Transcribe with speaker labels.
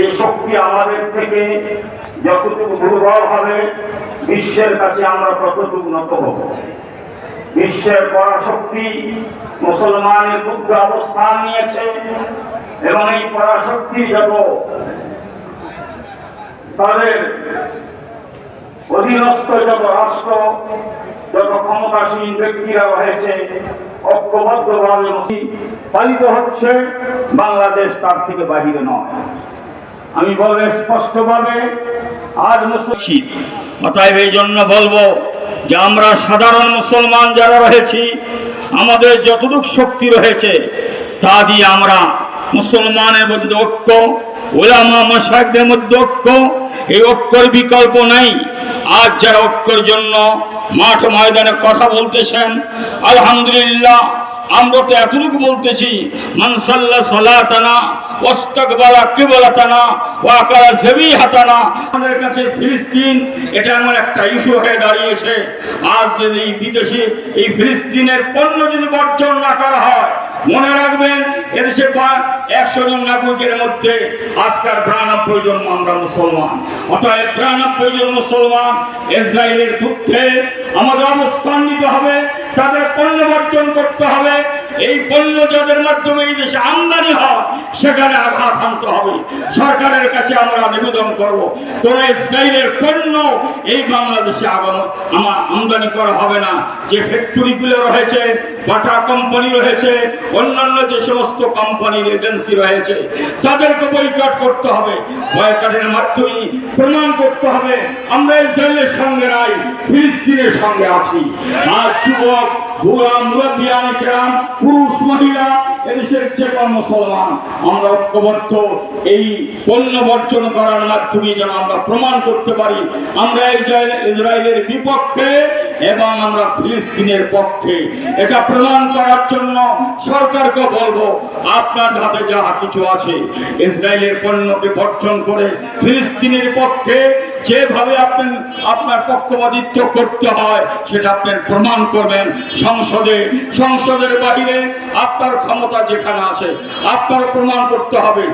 Speaker 1: এই শক্তি আমাদের থেকে যতটুকু দুর্বল হবে, বিশ্বের কাছে আমরা ততটুকু নত হব। বিশ্বের পরাশক্তি মুসলমানের বুদ্ধ অবস্থান নিয়েছে এবং এই পরাশক্তি যত তাদের অধীনস্থ যত রাষ্ট্র, যত ক্ষমতাসীন ব্যক্তিরা রয়েছে, ঐক্যবদ্ধভাবে পালিত হচ্ছে, বাংলাদেশ তার থেকে বাহিরে নয়। আমি বলবো স্পষ্টভাবে, আজ মুসলিম, অতএব এই জন্য বলবো যে আমরা সাধারণ মুসলমান যারা রয়েছি, আমাদের যতটুকু শক্তি রয়েছে তা দিয়ে আমরা মুসলমানের মধ্যে ঐক্য, ওলামা মাশায়েখদের মধ্যে ঐক্য, এই ঐক্যের বিকল্প নাই। আজ যারা ঐক্যের জন্য মাঠ ময়দানে কথা বলতেছেন, আলহামদুলিল্লাহ, আমরা তো এতটুকু বলতেছি, মান সাল্লা সালাতানা ওয়াস্তাকবালা কিবলাতানা ওয়া আকালা যাবিহাতানা। আমাদের কাছে ফিলিস্তিন এটা এমন একটা ইস্যু হয়ে দাঁড়িয়েছে। আজ যদি এই বিদেশি এই ফিলিস্তিনের পণ্য যদি বর্জন না করা হয়, মনে রাখবেন এদেশে 100 জন নাগরিকের মধ্যে আজকাল 92 জন আমরা মুসলমান। অতএব 92 জন মুসলমান ইসরায়েলের বিরুদ্ধে আমাদের অবস্থান নিতে হবে, তাদের পণ্য বর্জন করতে হবে। এই পণ্য যাদের মাধ্যমে এই দেশে আমদানি হয় সেখানে আঘাত আনতে হবে। সরকারের কাছে আমরা নিবেদন করব, তোরা ইসরায়েলের পণ্য এই বাংলাদেশে আমদানি করা হবে না। যে ফ্যাক্টরিগুলো রয়েছে, বাটা কোম্পানি রয়েছে, অন্যান্য যে সমস্ত কোম্পানির এজেন্সি রয়েছে, তাদেরকে বয়কট করতে হবে। বয়কটের মাধ্যমে প্রমাণ করতে হবে আমরা ইসরায়েলের সঙ্গে নাই, ফিলিস্তিনের সঙ্গে আছি। আর যুবক, বুড়া, মুরব্বিয়ান কিরাম, পুরুষ, মহিলা, এদেশের যে কোনো মুসলমান আমরা ঐক্যবদ্ধ এই পণ্য বর্জন করার মাধ্যমে যেন আমরা প্রমাণ করতে পারি আমরা ইসরায়েলের বিপক্ষে এবং আমরা ফিলিস্তিনের পক্ষে। এটা প্রমাণ করার জন্য সরকারকে বলবো, আপনার হাতে যা কিছু আছে ইসরায়েলের পণ্যকে বর্জন করে ফিলিস্তিনের পক্ষে যেভাবে আপনার পক্ষপাতিত্ব করতে হয় সেটা আপনি প্রমাণ করবেন সংসদের বাহিরে। আপনার ক্ষমতা যেখানে আছে আপনার প্রমাণ করতে হবে।